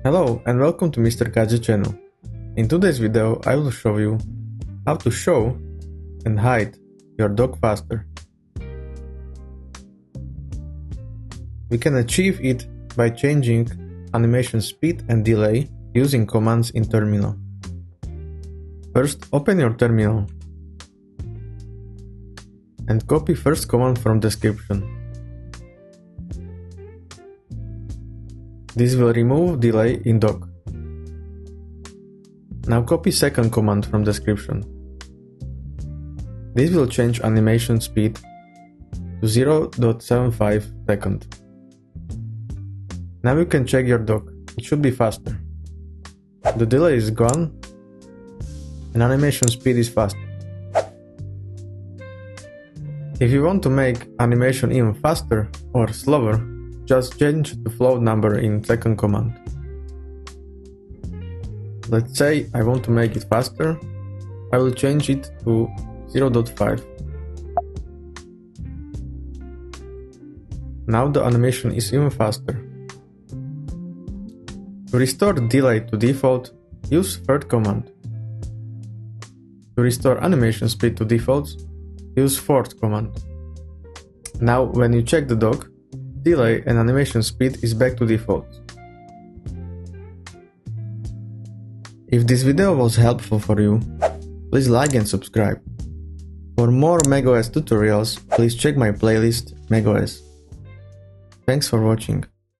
Hello and welcome to Mr. Gadget channel. In today's video I will show you how to show and hide your dock faster. We can achieve it by changing animation speed and delay using commands in terminal. First, open your terminal and copy first command from description. This will remove delay in dock. Now copy second command from description. This will change animation speed to 0.75 second. Now you can check your dock, it should be faster. The delay is gone and animation speed is faster. If you want to make animation even faster or slower, just change the float number in second command. Let's say I want to make it faster, I will change it to 0.5. Now the animation is even faster. To restore delay to default, use third command. To restore animation speed to default, use fourth command. Now when you check the dock, delay and animation speed is back to default. If this video was helpful for you, please like and subscribe. For more macOS tutorials, please check my playlist macOS. Thanks for watching.